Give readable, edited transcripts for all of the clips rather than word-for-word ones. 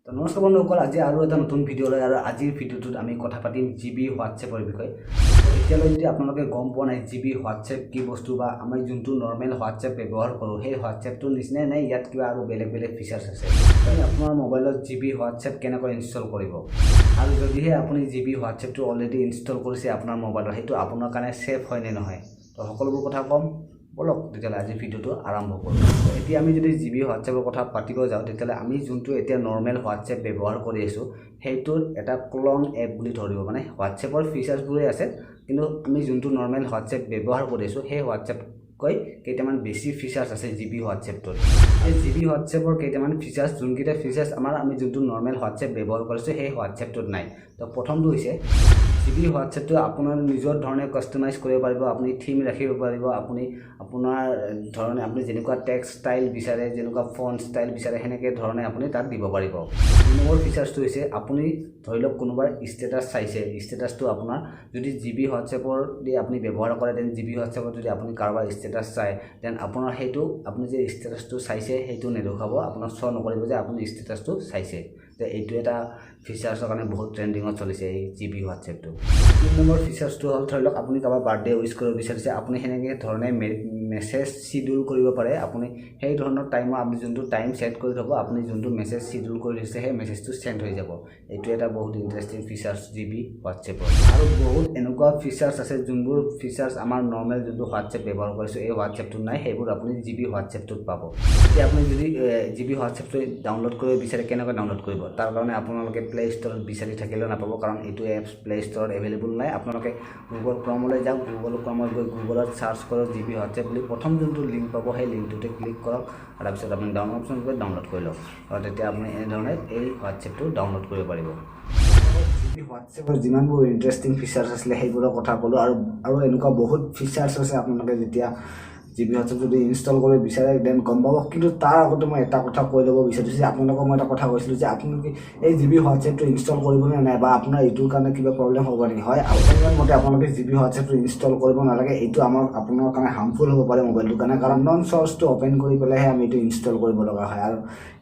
তো নমস্কাৰ বন্ধুসকল, আজি আৰু এটা নতুন ভিডিঅ' লৈ আৰু আজিৰ ভিডিঅ'টোত আমি কথা পাতিম জিবি হোৱাটছএপৰ বিষয়ে। এতিয়ালৈ যদি আপোনালোকে গম পোৱা নাই জিবি হোৱাটছএপ কি বস্তু বা আমি যোনটো নৰ্মেল হোৱাটছএপ ব্যৱহাৰ কৰোঁ সেই হোৱাটছএপটোৰ নিচিনাই নাই, ইয়াত কিবা আৰু বেলেগ বেলেগ ফিচাৰ্ছ আছে। আপোনাৰ মোবাইলত জিবি হোৱাটছএপ কেনেকৈ ইনষ্টল কৰিব, আৰু যদিহে আপুনি জিবি হোৱাটছএপটো অলৰেডি ইনষ্টল কৰিছে আপোনাৰ মোবাইলত, সেইটো আপোনাৰ কাৰণে ছেফ হয় নে নহয়, তো সকলোবোৰ কথা ক'ম। বলক তেতিয়াহ'লে আজি ভিডিঅ'টো আৰম্ভ কৰোঁ। এতিয়া আমি যদি জিবি হোৱাটছএপৰ কথা পাতিব যাওঁ, তেতিয়াহ'লে আমি যোনটো এতিয়া নৰ্মেল হোৱাটছএপ ব্যৱহাৰ কৰি আছোঁ সেইটোত এটা ক্লন এপ বুলি ধৰিব, মানে হোৱাটছএপৰ ফিচাৰ্ছবোৰেই আছে, কিন্তু আমি যোনটো নৰ্মেল হোৱাটছএপ ব্যৱহাৰ কৰি আছোঁ সেই হোৱাটছএপকৈ কেইটামান বেছি ফিচাৰ্ছ আছে জিবি হোৱাটছএপটোত। এই জিবি হোৱাটছএপৰ কেইটামান ফিচাৰ্ছ, যোনকেইটা ফিচাৰ্ছ আমি যোনটো নৰ্মেল হোৱাটছএপ ব্যৱহাৰ কৰিছোঁ সেই হোৱাটছএপটোত নাই। তো প্ৰথমটো হৈছে জিবি হোৱাটছএপটো আপোনাৰ নিজৰ ধৰণে কাষ্টমাইজ কৰিব পাৰিব, আপুনি থিম ৰাখিব পাৰিব, আপুনি আপোনাৰ ধৰণে আপুনি যেনেকুৱা টেক্সট ষ্টাইল বিচাৰে, যেনেকুৱা ফন্ট ষ্টাইল বিচাৰে সেনেকৈ ধৰণে আপুনি তাত দিব পাৰিব। নম্বৰ ফিচাৰ্ছটো হৈছে আপুনি ধৰি লওক কোনোবাৰ ষ্টেটাছ চাইছে, ষ্টেটাছটো আপোনাৰ যদি জিবি হোৱাটছএপৰ দি আপুনি ব্যৱহাৰ কৰে, দেন জিবি হোৱাটছএপত যদি আপুনি কাৰোবাৰ ষ্টেটাছ চায়, দেন আপোনাৰ সেইটো আপুনি যে ষ্টেটাছটো চাইছে সেইটো নেদেখাব, আপোনাক শ্ব' নকৰিব যে আপুনি ষ্টেটাছটো চাইছে। তো এইটো এটা ফিচাৰ্ছৰ কাৰণে বহুত ট্ৰেণ্ডিঙত চলিছে এই জিবি হোৱাটছএপটো। 3 নম্বৰ ফিচাৰ্ছটো হ'ল ধৰি লওক আপুনি কাৰোবাৰ বাৰ্থডে উইচ কৰিব বিচাৰিছে, আপুনি সেনেকৈ ধৰণে মেছেজ চিডিউল কৰিব পাৰে। আপুনি সেই ধৰণৰ টাইমৰ আপুনি যোনটো টাইম ছেট কৰি থ'ব, আপুনি যোনটো মেছেজ চিডিউল কৰি থৈছে সেই মেছেজটো চেণ্ড হৈ যাব। এইটো এটা বহুত ইণ্টাৰেষ্টিং ফিচাৰ্ছ জিবি হোৱাটছএপৰ। আৰু বহুত এনেকুৱা ফিচাৰ্ছ আছে যোনবোৰ ফিচাৰ্ছ আমাৰ নৰ্মেল যোনটো হোৱাটছএপ ব্যৱহাৰ কৰিছোঁ এই হোৱাটছএপটোত নাই, সেইবোৰ আপুনি জিবি হোৱাটছএপটোত পাব। এতিয়া আপুনি যদি জিবি হোৱাটছএপটো ডাউনলোড কৰিব বিচাৰে, কেনেকৈ ডাউনলোড কৰিব? তাৰ কাৰণে আপোনালোকে প্লে ষ্ট'ৰত বিচাৰি থাকিলেও নাপাব, কাৰণ এইটো এপছ প্লে ষ্ট'ৰত এভেইলেবল নাই। আপোনালোকে গুগল ক্ৰমলৈ যাওক, গুগল ক্ৰমত গৈ গুগলত চাৰ্চ কৰক জিবি হোৱাটছএপ বুলি, প্ৰথম যোনটো লিংক পাব সেই লিংকটোতে ক্লিক কৰক, আৰু তাৰপিছত আপুনি ডাউনলোড অপশ্যন কৰি ডাউনলোড কৰি লওক, আৰু তেতিয়া আপুনি এনেধৰণে এই হোৱাটছএপটো ডাউনলোড কৰিব পাৰিব। জিবি হোৱাটছএপৰ যিমানবোৰ ইণ্টাৰেষ্টিং ফিচাৰ্ছ আছিলে সেইবোৰৰ কথা ক'লোঁ, আৰু এনেকুৱা বহুত ফিচাৰ্ছ আছে আপোনালোকে যেতিয়া জিবি হোৱাটছএপ যদি ইনষ্টল কৰিব বিচাৰে দেন গম পাব। কিন্তু তাৰ আগতে মই এটা কথা কৈ ল'ব বিচাৰিছোঁ যে আপোনালোকক মই এটা কথা কৈছিলোঁ যে আপোনালোকে এই জিবি হোৱাটছএপটো ইনষ্টল কৰিবনে নাই, বা আপোনাৰ এইটোৰ কাৰণে কিবা প্ৰব্লেম হ'ব নেকি? হয়, আপোনাৰ মতে আপোনালোকে জিবি হোৱাটছএপটো ইনষ্টল কৰিব নালাগে, এইটো আপোনাৰ কাৰণে হাৰ্মফুল হ'ব পাৰে মোবাইলটোৰ কাৰণে, কাৰণ নন চ'ৰ্চটো অ'পেন কৰি পেলাইহে আমি এইটো ইনষ্টল কৰিব লগা হয়, আৰু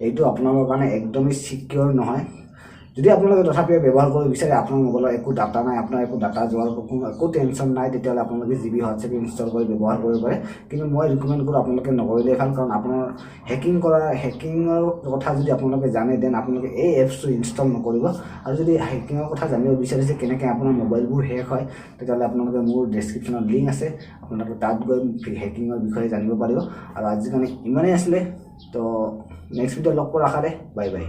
এইটো আপোনালোকৰ কাৰণে একদমেই ছিকিউৰ নহয়। যদি আপোনালোকে তথাপিও ব্যৱহাৰ কৰিব বিচাৰে, আপোনাৰ মোবাইলৰ একো ডাটা নাই, আপোনাৰ একো ডাটা যোৱাৰ একো টেনশ্যন নাই, তেতিয়াহ'লে আপোনালোকে জিবি হোৱাটছএপ ইনষ্টল কৰি ব্যৱহাৰ কৰিব পাৰে। কিন্তু মই ৰিকমেণ্ড কৰোঁ আপোনালোকে নকৰিলে ভাল, কাৰণ আপোনাৰ হেকিঙৰ কথা যদি আপোনালোকে জানে দেন আপোনালোকে এই এপছটো ইনষ্টল নকৰিব। আৰু যদি হেকিঙৰ কথা জানিব বিচাৰিছে কেনেকৈ আপোনাৰ মোবাইলবোৰ হেক হয়, তেতিয়াহ'লে আপোনালোকে মোৰ ডেছক্ৰিপশ্যনত লিংক আছে, আপোনালোকে তাত গৈ হেকিঙৰ বিষয়ে জানিব পাৰিব। আৰু আজিৰ কাৰণে ইমানেই আছিলে, তো নেক্সট ভিডিঅ' লগ পোৱাৰ আশাৰে বাই বাই।